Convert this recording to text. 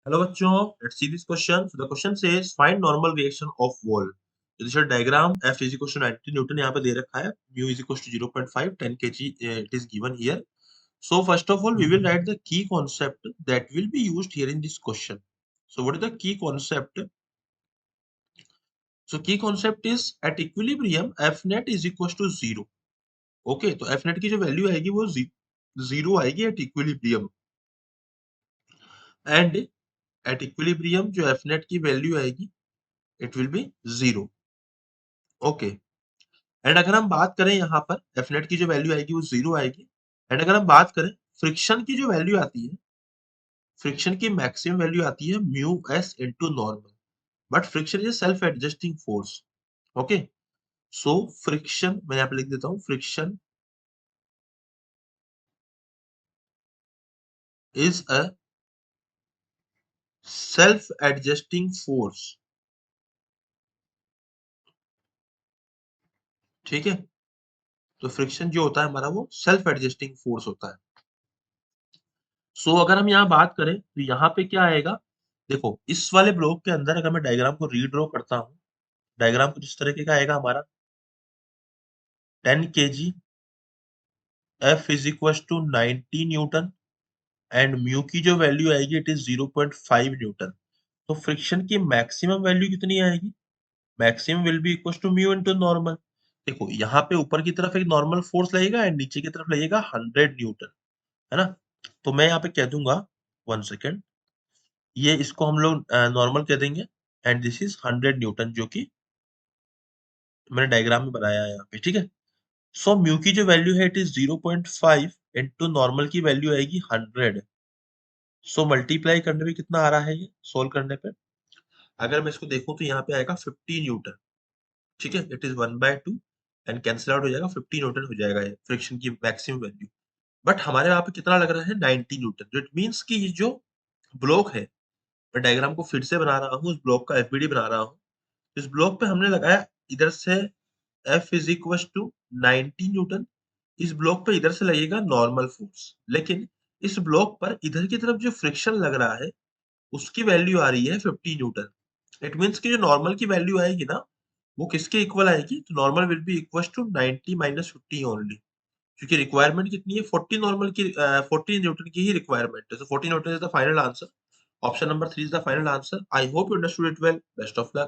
Hello बच्चों, let's see this question. So the question says find normal reaction of wall. तो this diagram F is equal to 90 Newton यहाँ पे दे रखा है. Mu is equal to 0.5 10 kg. It is given here. So first of all, we will write the key concept that will be used here in this question. So what is the key concept? So key concept is at equilibrium F net is equal to 0. Okay, तो F net की जो वैल्यू आएगी वो 0 आएगी at equilibrium. And at equilibrium जो F net की value आएगी it will be 0. Okay. And अगर हम बात करें यहाँ पर एफ नेट की जो वैल्यू आएगी वो 0 आएगी. एंड अगर हम बात करें फ्रिक्शन की जो वैल्यू आती है, फ्रिक्शन की मैक्सिमम वैल्यू आती है mu S into normal. But friction is self adjusting force. Okay. So friction मैं यहाँ पे लिख देता हूँ, friction is a self adjusting force. ठीक है. तो फ्रिक्शन जो होता है हमारा वो सेल्फ एडजस्टिंग फोर्स होता है. सो अगर हम यहाँ बात करें तो यहाँ पे क्या आएगा, देखो इस वाले ब्लॉक के अंदर अगर मैं डायग्राम को रीड्रॉ करता हूँ, डायग्राम कुछ इस तरीके का आएगा हमारा. 10 kg, F is equals to 90 newton and mu की जो वैल्यू आएगी इट इज 0.5 न्यूटन. तो फ्रिक्शन की मैक्सिमम वैल्यू कितनी आएगी? Maximum will be equal to mu into normal. देखो यहाँ पे ऊपर की तरफ एक नॉर्मल फोर्स लगेगा एंड नीचे की तरफ लगेगा 100 न्यूटन, है ना. तो मैं यहाँ पे कह दूंगा, 1 सेकेंड, ये इसको हम लोग नॉर्मल कह देंगे एंड दिस इज 100 न्यूटन जो कि मैंने डायग्राम में बनाया है यहाँ पे. ठीक है. सो म्यू की जो वैल्यू है इट इज 0.5 इनटू नॉर्मल की वैल्यू आएगी 100. सो मल्टीप्लाई करने पे कितना आ रहा है, ये सोल्व करने पे अगर मैं इसको देखूं तो यहाँ पे आएगा 50 न्यूटन. ठीक है. It is 1/2 and cancel out हो जाएगा, 50 न्यूटन हो जाएगा ये फ्रिक्शन की मैक्सिमम वैल्यू. बट हमारे यहाँ पे कितना लग रहा है, 90 न्यूटन. जो इट मीन्स कि ये जो ब्लॉक है, मैं डायग्राम को फिर से बना रहा हूँ, उस ब्लॉक का एफबीडी बना रहा हूँ. इस ब्लॉक पे हमने लगाया इधर से F is equal to 90 newton. इस ब्लॉक पे इधर से लगेगा नॉर्मल फोर्स, लेकिन इस ब्लॉक पर इधर की तरफ जो फ्रिक्शन लग रहा है उसकी वैल्यू आ रही है 50 न्यूटन. इट मीन्स कि जो नॉर्मल की वैल्यू आएगी ना, वो किसके इक्वल आएगी, तो normal will be equal to 90 minus 50 only. क्योंकि रिक्वायरमेंट कितनी है, 40 नॉर्मल की, 40 न्यूटन की ही रिक्वायरमेंट है. so 40 newton is the final answer. Option number 3 is the final answer. I hope you understood it well. Best of luck.